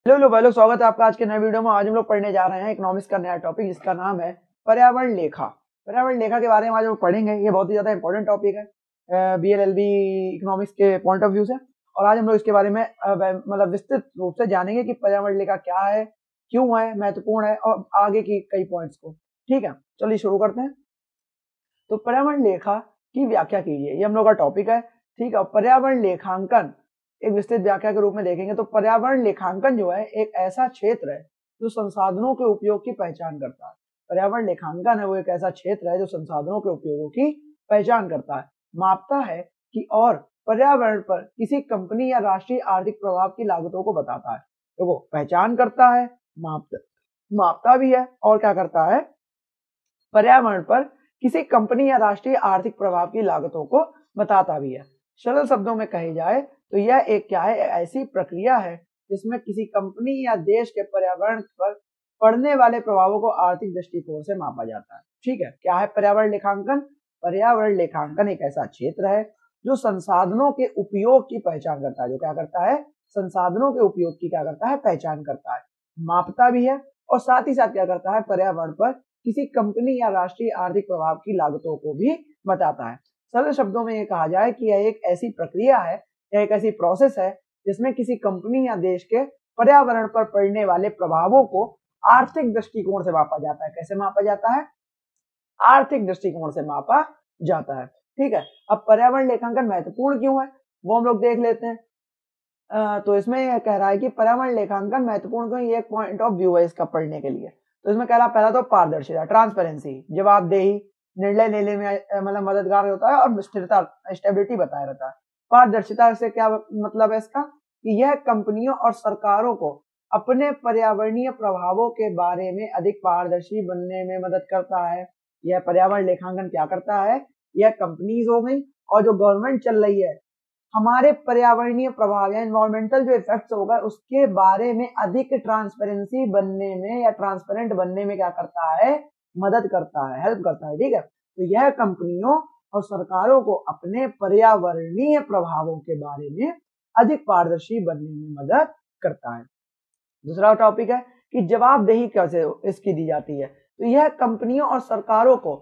Hello भाई लोग, स्वागत है आपका आज के नए वीडियो में। आज हम लोग पढ़ने जा रहे हैं इकोनॉमिक्स का नया टॉपिक जिसका नाम है पर्यावरण लेखा। पर्यावरण लेखा के बारे में आज हम पढ़ेंगे। ये बहुत ही ज्यादा इंपॉर्टेंट टॉपिक है बीएलएलबी इकोनॉमिक्स के पॉइंट ऑफ व्यू से। और आज हम लोग इसके बारे में मतलब विस्तृत रूप से जानेंगे कि पर्यावरण लेखा क्या है, क्यों है, महत्वपूर्ण है और आगे की कई पॉइंट्स को। ठीक है, चलिए शुरू करते हैं। तो पर्यावरण लेखा की व्याख्या कीजिए, ये हम लोग का टॉपिक है। ठीक है, पर्यावरण लेखांकन एक विस्तृत व्याख्या के रूप में देखेंगे तो पर्यावरण लेखांकन जो है एक ऐसा क्षेत्र है जो संसाधनों के उपयोग की पहचान करता है। पर्यावरण लेखांकन है वो एक ऐसा क्षेत्र है जो संसाधनों के उपयोगों की पहचान करता है, मापता है कि और पर्यावरण पर किसी कंपनी या राष्ट्रीय आर्थिक प्रभाव की लागतों को बताता है। तो वो पहचान करता है, मापता भी है और क्या करता है, पर्यावरण पर किसी कंपनी या राष्ट्रीय आर्थिक प्रभाव की लागतों को बताता भी है। सरल शब्दों में कही जाए तो यह एक क्या है, ऐसी प्रक्रिया है जिसमें किसी कंपनी या देश के पर्यावरण पर पड़ने वाले प्रभावों को आर्थिक दृष्टिकोण से मापा जाता है। ठीक है, क्या है पर्यावरण लेखांकन? पर्यावरण लेखांकन एक ऐसा क्षेत्र है जो संसाधनों के उपयोग की पहचान करता है। जो क्या करता है, संसाधनों के उपयोग की क्या करता है, पहचान करता है, मापता भी है और साथ ही साथ क्या करता है, पर्यावरण पर किसी कंपनी या राष्ट्रीय आर्थिक प्रभाव की लागतों को भी बताता है। सरल शब्दों में ये कहा जाए कि यह एक ऐसी प्रक्रिया है, यह एक ऐसी प्रोसेस है जिसमें किसी कंपनी या देश के पर्यावरण पर पड़ने वाले प्रभावों को आर्थिक दृष्टिकोण से मापा जाता है। कैसे मापा जाता है? आर्थिक दृष्टिकोण से मापा जाता है। ठीक है, अब पर्यावरण लेखांकन महत्वपूर्ण क्यों है वो हम लोग देख लेते हैं। तो इसमें यह कह रहा है कि पर्यावरण लेखांकन महत्वपूर्ण क्यों, ये एक पॉइंट ऑफ व्यू है इसका पढ़ने के लिए। तो इसमें कह रहा पहला तो पारदर्शिता, ट्रांसपेरेंसी, जवाबदेही, निर्णय लेने में मतलब मददगार होता है और स्थिरता, स्टेबिलिटी बताया रहता है। पारदर्शिता से क्या मतलब है इसका, कि यह कंपनियों और सरकारों को अपने पर्यावरणीय प्रभावों के बारे में अधिक पारदर्शी बनने में मदद करता है। यह पर्यावरण लेखांकन क्या करता है, यह कंपनीज हो गई और जो गवर्नमेंट चल रही है, हमारे पर्यावरणीय प्रभाव या एनवायरमेंटल जो इफेक्ट्स होगा उसके बारे में अधिक ट्रांसपेरेंसी बनने में या ट्रांसपेरेंट बनने में क्या करता है, मदद करता है, हेल्प करता है। ठीक है, तो यह कंपनियों और सरकारों को अपने पर्यावरणीय प्रभावों के बारे में अधिक पारदर्शी बनने में मदद करता है। दूसरा टॉपिक है कि जवाबदेही कैसे इसकी दी जाती है। तो यह कंपनियों और सरकारों को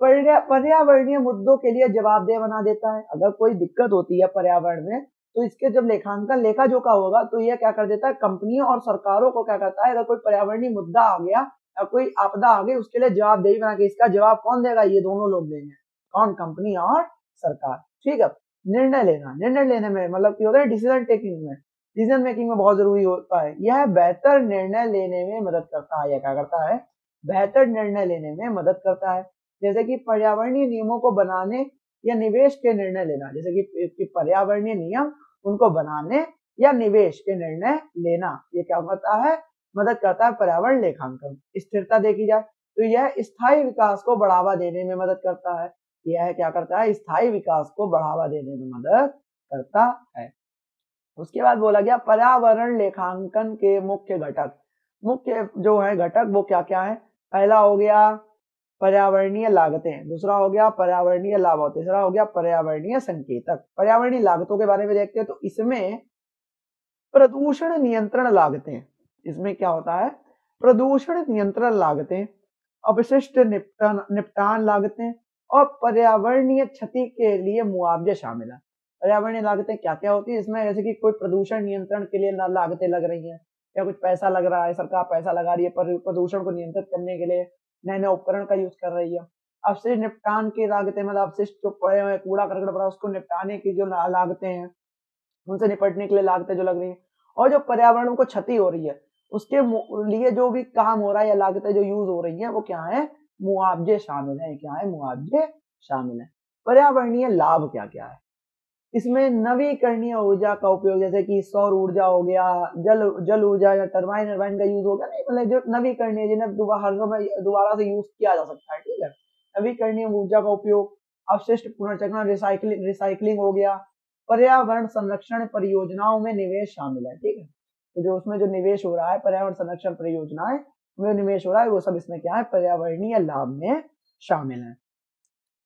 पर्यावरणीय मुद्दों के लिए जवाबदेह बना देता है। अगर कोई दिक्कत होती है पर्यावरण में तो इसके जब लेखांकन लेखा जोखा होगा तो यह क्या कर देता है, कंपनियों और सरकारों को क्या करता है, अगर कोई पर्यावरणीय मुद्दा आ गया या कोई आपदा आ गई उसके लिए जवाबदेही बना के, इसका जवाब कौन देगा, ये दोनों लोग देंगे। कौन? कंपनी और सरकार। ठीक है, निर्णय लेना, निर्णय लेने में मतलब क्या होता है, डिसीजन टेकिंग में, डिसीजन मेकिंग में बहुत जरूरी होता है। यह बेहतर निर्णय लेने में मदद करता है। यह क्या करता है, बेहतर निर्णय लेने में मदद करता है। जैसे कि पर्यावरणीय नियमों को बनाने या निवेश के निर्णय लेना, जैसे कि पर्यावरणीय नियम उनको बनाने या निवेश के निर्णय लेना, ये क्या करता है, मदद करता है पर्यावरण लेखांकन। स्थिरता देखी जाए तो यह स्थायी विकास को बढ़ावा देने में मदद करता है। यह क्या करता है, स्थायी विकास को बढ़ावा देने में मदद करता है। उसके बाद बोला गया पर्यावरण लेखांकन के मुख्य घटक। मुख्य जो है घटक वो क्या क्या है, पहला हो गया पर्यावरणीय लागतें, दूसरा हो गया पर्यावरणीय लाभ और तीसरा हो गया पर्यावरणीय संकेतक। पर्यावरणीय लागतों के बारे में देखते हैं तो इसमें प्रदूषण नियंत्रण लागतें, इसमें क्या होता है, प्रदूषण नियंत्रण लागतें, अपशिष्ट निपटान लागतें और पर्यावरणीय क्षति के लिए मुआवजे शामिल है। पर्यावरणीय लागतें क्या क्या होती है इसमें, जैसे कि कोई प्रदूषण नियंत्रण के लिए लागतें लग रही हैं या कुछ पैसा लग रहा है, सरकार पैसा लगा रही है प्रदूषण को नियंत्रित करने के लिए, नए नए उपकरण का यूज कर रही है। अपशिष्ट निपटान की लागतें मतलब अपशिष्ट जो पड़े हुए कूड़ा करकट पड़ा उसको निपटाने की जो लागतें हैं, उनसे निपटने के लिए लागतें जो लग रही है। और जो पर्यावरण को क्षति हो रही है उसके लिए जो भी काम हो रहा है या लागतें जो यूज हो रही है वो क्या है, मुआवजे शामिल है। क्या है, मुआवजे शामिल है। पर्यावरणीय लाभ क्या क्या है, इसमें नवीकरणीय ऊर्जा का उपयोग, जैसे कि सौर ऊर्जा हो गया, जल ऊर्जा या टरबाइन का यूज हो गया, नहीं मतलब जो नवीकरणीय जिन्हें हर समय दोबारा से यूज किया जा सकता है। ठीक है, नवीकरणीय ऊर्जा का उपयोग, अपशिष्ट पुनर्चक्रण, रिसाइकलिंग हो गया, पर्यावरण संरक्षण परियोजनाओं में निवेश शामिल है। ठीक है, तो जो उसमें जो निवेश हो रहा है पर्यावरण संरक्षण परियोजनाएं में निवेश हो रहा है वो सब इसमें क्या है, पर्यावरणीय लाभ में शामिल है।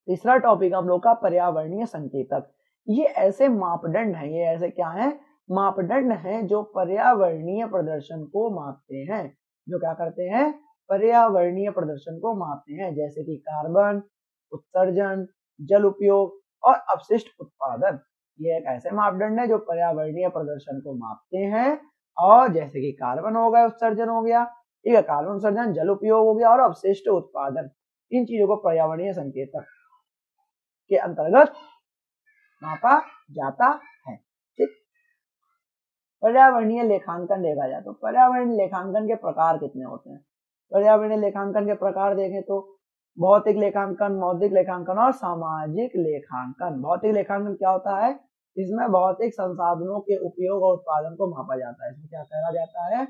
तीसरा टॉपिक हम लोग का पर्यावरणीय संकेतक। ये ऐसे मापदंड हैं, ये ऐसे क्या है, मापदंड हैं जो पर्यावरणीय प्रदर्शन को मापते हैं, जो क्या करते हैं, पर्यावरणीय प्रदर्शन को मापते हैं, जैसे कि कार्बन उत्सर्जन, जल उपयोग और अपशिष्ट उत्पादन। ये एक ऐसे मापदंड है जो पर्यावरणीय प्रदर्शन को मापते हैं, और जैसे कि कार्बन हो गया, उत्सर्जन हो गया, ठीक है, कार्बन उत्सर्जन, जल उपयोग हो गया और अपशिष्ट उत्पादन, इन चीजों को पर्यावरणीय संकेतक के अंतर्गत मापा जाता है। ठीक, पर्यावरणीय लेखांकन देखा जाए तो पर्यावरणीय लेखांकन के प्रकार कितने होते हैं। पर्यावरणीय लेखांकन के प्रकार देखें तो भौतिक लेखांकन, मौद्रिक लेखांकन और सामाजिक लेखांकन। भौतिक लेखांकन क्या होता है, इसमें भौतिक संसाधनों के उपयोग और उत्पादन को मापा जाता है। इसमें क्या कहा जाता है,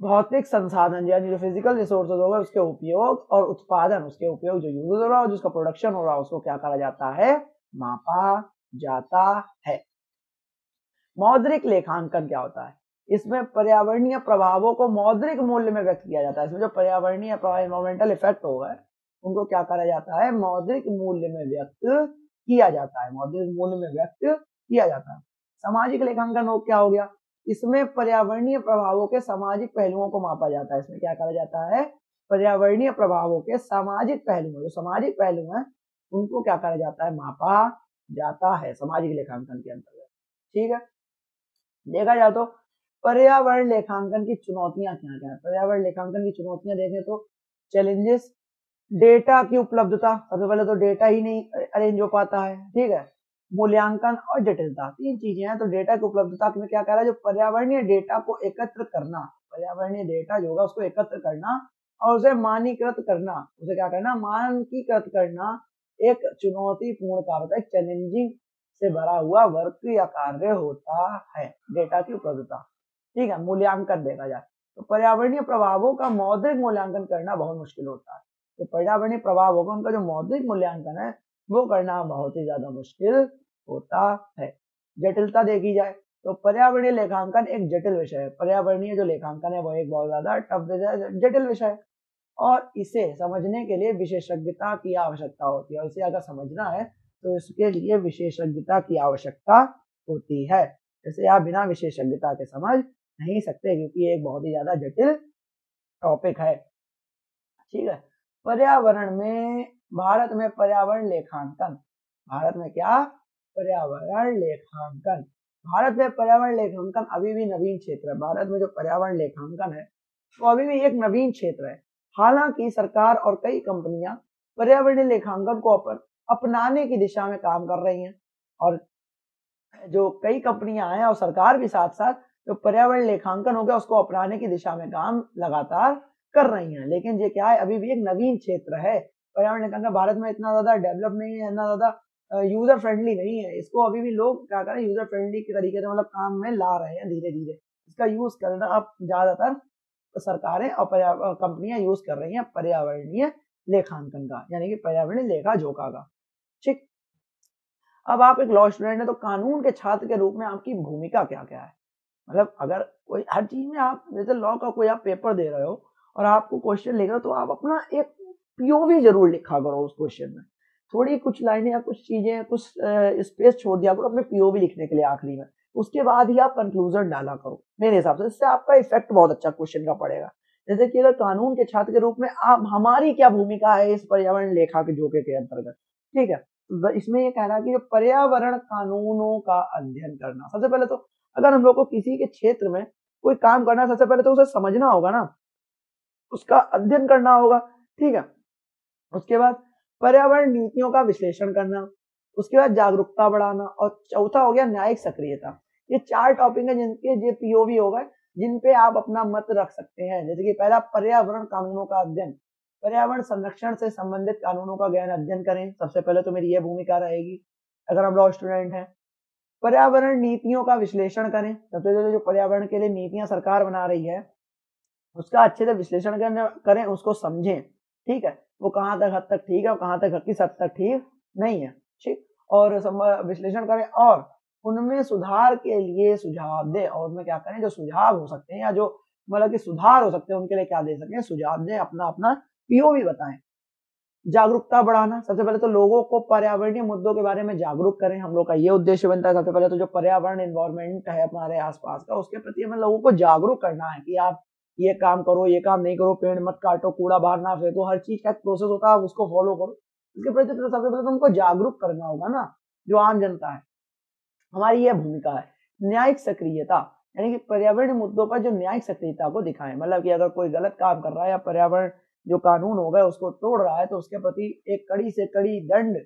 भौतिक संसाधन यानी जो फिजिकल रिसोर्सेज होगा उसके उपयोग और उत्पादन, उसके उपयोग जो यूज हो रहा है और जिसका प्रोडक्शन हो रहा है उसको क्या कहा जाता है, मापा जाता है। मौद्रिक लेखांकन क्या होता है, इसमें पर्यावरणीय प्रभावों को मौद्रिक मूल्य में व्यक्त किया जाता है। इसमें जो पर्यावरणीय प्रभाव, एनवायरमेंटल इफेक्ट होगा, उनको क्या करा जाता है, मौद्रिक मूल्य में व्यक्त किया जाता है, मौद्रिक मूल्य में व्यक्त किया जाता है। सामाजिक लेखांकन हो क्या हो गया, इसमें पर्यावरणीय प्रभावों के सामाजिक पहलुओं को मापा जाता है। इसमें क्या करा जाता है, पर्यावरणीय प्रभावों के सामाजिक पहलुओं, जो सामाजिक पहलू हैं उनको क्या करा जाता है, मापा जाता है सामाजिक लेखांकन के अंतर्गत। ठीक है, देखा जाए तो पर्यावरण लेखांकन की चुनौतियां क्या क्या है। पर्यावरण लेखांकन की चुनौतियां देखें तो चैलेंजेस, डेटा की उपलब्धता, सबसे पहले तो डेटा ही नहीं अरेंज हो पाता है। ठीक है, मूल्यांकन और जटिलता, तीन चीजें हैं। तो डेटा की उपलब्धता में क्या कह रहा है, जो पर्यावरणीय डेटा को एकत्र करना, पर्यावरणीय डेटा जो होगा उसको एकत्र करना और उसे मानकीकृत करना, उसे क्या करना, मानकीकृत करना एक चुनौतीपूर्ण कार्य होता है, चैलेंजिंग से भरा हुआ वर्क या कार्य होता है डेटा की उपलब्धता। ठीक है, मूल्यांकन देखा जाए तो पर्यावरणीय प्रभावों का मौद्रिक मूल्यांकन करना बहुत मुश्किल होता है। तो पर्यावरणीय प्रभाव होगा उनका जो मौद्रिक मूल्यांकन है वो करना बहुत ही ज्यादा मुश्किल होता है। जटिलता देखी जाए तो पर्यावरणीय लेखांकन एक जटिल विषय है। पर्यावरणीय जो लेखांकन है वो एक बहुत ज्यादा टफ विषय, जटिल विषय है, और इसे समझने के लिए विशेषज्ञता की आवश्यकता होती है। और इसे अगर समझना है तो इसके लिए विशेषज्ञता की आवश्यकता होती है। जैसे आप बिना विशेषज्ञता के समझ नहीं सकते, क्योंकि ये एक बहुत ही ज्यादा जटिल टॉपिक है। ठीक है, पर्यावरण में, भारत में पर्यावरण लेखांकन, भारत में क्या, पर्यावरण लेखांकन, भारत में पर्यावरण लेखांकन अभी भी नवीन क्षेत्र है। भारत में जो पर्यावरण लेखांकन है वो अभी भी एक नवीन क्षेत्र है। हालांकि सरकार और कई कंपनियां पर्यावरणीय लेखांकन को अपनाने की दिशा में काम कर रही हैं, और जो कई कंपनियां हैं और सरकार भी साथ साथ जो पर्यावरण लेखांकन हो गया उसको अपनाने की दिशा में काम लगातार कर रही हैं। लेकिन ये क्या है, अभी भी एक नवीन क्षेत्र है। पर्यावरण लेखांकन भारत में इतना ज्यादा डेवलप नहीं है, इतना ज्यादा यूजर फ्रेंडली नहीं है। इसको अभी भी लोग क्या करें, यूजर फ्रेंडली के तरीके से मतलब काम में ला रहे हैं धीरे धीरे। इसका यूज करना अब ज्यादातर सरकारें और कंपनियां यूज कर रही हैं पर्यावरणीय लेखांकन का, यानी कि पर्यावरणीय लेखा जोखा का। ठीक, अब आप एक लॉ स्टूडेंट है तो कानून के छात्र के रूप में आपकी भूमिका क्या क्या है। मतलब अगर कोई हर चीज में आप, जैसे लॉ का कोई आप पेपर दे रहे हो और आपको क्वेश्चन लिख रहे हो तो आप अपना एक पीओवी जरूर लिखा करो उस क्वेश्चन में। थोड़ी कुछ लाइनें या कुछ चीजें, कुछ स्पेस छोड़ दिया करो अपने पीओवी लिखने के लिए आखिरी में। उसके बाद ही आप कंक्लूजन डाला करो मेरे हिसाब से, इससे आपका इफेक्ट बहुत अच्छा क्वेश्चन का पड़ेगा। जैसे कि अगर कानून के छात्र के रूप में आप, हमारी क्या भूमिका है इस पर्यावरण लेखा के जोखे के अंतर्गत। ठीक है, इसमें ये कहना कि पर्यावरण कानूनों का अध्ययन करना, सबसे पहले तो अगर हम लोग को किसी के क्षेत्र में कोई काम करना है, सबसे पहले तो उसे समझना होगा ना, उसका अध्ययन करना होगा। ठीक है, उसके बाद पर्यावरण नीतियों का विश्लेषण करना, उसके बाद जागरूकता बढ़ाना, और चौथा हो गया न्यायिक सक्रियता। ये चार टॉपिक है जिनके ये पीओवी होगा, जिन पे आप अपना मत रख सकते हैं। जैसे कि पहला, पर्यावरण कानूनों का अध्ययन, पर्यावरण संरक्षण से संबंधित कानूनों का गहन अध्ययन करें। सबसे पहले तो मेरी यह भूमिका रहेगी अगर हम लॉ स्टूडेंट हैं। पर्यावरण नीतियों का विश्लेषण करें, सबसे पहले जो पर्यावरण के लिए नीतियां सरकार बना रही है उसका अच्छे से विश्लेषण करें, उसको समझें। ठीक है, वो कहाँ तक हद तक ठीक है और कहाँ तक किस हद तक ठीक नहीं है। ठीक, और विश्लेषण करें और उनमें सुधार के लिए सुझाव दें, और उनमें क्या करें, जो सुझाव हो सकते हैं या जो मतलब कि सुधार हो सकते हैं उनके लिए क्या दे सकें, सुझाव दें, अपना अपना पीओवी बताएं। जागरूकता बढ़ाना, सबसे पहले तो लोगों को पर्यावरणीय मुद्दों के बारे में जागरूक करें, हम लोग का ये उद्देश्य बनता है। सबसे पहले तो जो पर्यावरण एनवायरमेंट है हमारे आसपास का, उसके प्रति हमें लोगों को जागरूक करना है कि आप ये काम करो, ये काम नहीं करो, पेड़ मत काटो, कूड़ा बाहर ना फेंको, हर चीज का एक प्रोसेस होता है, आप उसको फॉलो करो। इसके प्रति तो सबसे पहले तो उनको जागरूक करना होगा ना, जो आम जनता है। हमारी यह भूमिका है। न्यायिक सक्रियता, यानी कि पर्यावरण मुद्दों पर जो न्यायिक सक्रियता को दिखाएं, मतलब कि अगर कोई गलत काम कर रहा है या पर्यावरण जो कानून हो गए उसको तोड़ रहा है, तो उसके प्रति एक कड़ी से कड़ी दंड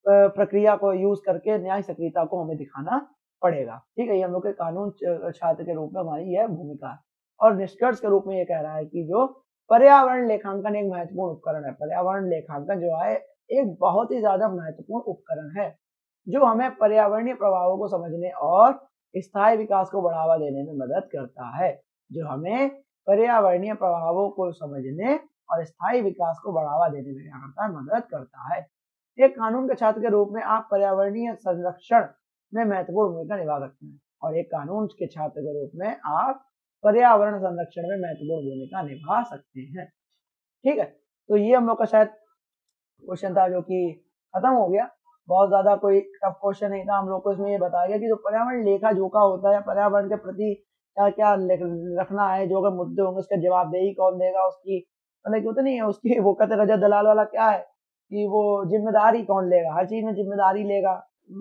प्रक्रिया को यूज करके न्यायिक सक्रियता को हमें दिखाना पड़ेगा। ठीक है, ये हम लोग के कानून छात्र के रूप में हमारी यह भूमिका है। और निष्कर्ष के रूप में ये कह रहा है कि जो पर्यावरण लेखांकन एक महत्वपूर्ण उपकरण है, पर्यावरण लेखांकन जो है एक बहुत ही ज्यादा महत्वपूर्ण उपकरण है, जो हमें पर्यावरणीय प्रभावों को समझने और स्थायी विकास को बढ़ावा देने में मदद करता है। जो हमें पर्यावरणीय प्रभावों को समझने और स्थायी विकास को बढ़ावा देने में क्या करता है, मदद करता है। एक कानून के छात्र के रूप में आप पर्यावरणीय संरक्षण में महत्वपूर्ण भूमिका निभा सकते हैं, और एक कानून के छात्र के रूप में आप पर्यावरण संरक्षण में महत्वपूर्ण भूमिका निभा सकते हैं। ठीक है, तो ये हम लोग का शायद क्वेश्चन था जो कि खत्म हो गया। बहुत ज्यादा कोई टफ क्वेश्चन नहीं था, हम लोग को इसमें ये बताया गया कि जो पर्यावरण लेखा जोखा होता है, पर्यावरण के प्रति क्या क्या रखना है, जो अगर मुद्दे होंगे उसका जवाबदेही कौन देगा, उसकी मतलब कि होता नहीं है उसकी, वो कहते रजत दलाल वाला क्या है कि वो जिम्मेदारी कौन लेगा, हर चीज में जिम्मेदारी लेगा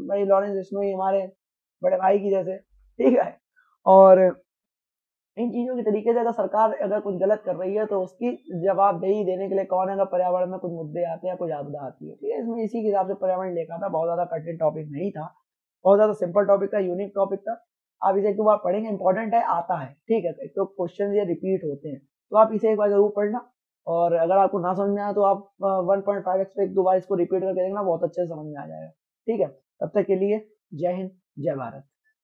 भाई लॉरेंस बिश्नोई हमारे बड़े भाई की जैसे। ठीक है, और इन चीजों के तरीके से अगर सरकार अगर कुछ गलत कर रही है तो उसकी जवाबदेही देने के लिए कौन है, अगर पर्यावरण में कुछ मुद्दे आते हैं, कुछ आपदा आती है। ठीक है, इसमें इसी के हिसाब से पर्यावरण लेखा था, बहुत ज्यादा कठिन टॉपिक नहीं था, बहुत ज्यादा सिंपल टॉपिक था, यूनिक टॉपिक था। आप इसे एक दो बार पढ़ेंगे, इंपॉर्टेंट है, आता है। ठीक है, एक तो क्वेश्चन ये रिपीट होते हैं, तो आप इसे एक बार जरूर पढ़ना, और अगर आपको ना समझ में आया तो आप 1.5x पे एक दो बार इसको रिपीट करके देखना, बहुत अच्छे से समझ में आ जाएगा। ठीक है, तब तक के लिए जय हिंद, जय भारत।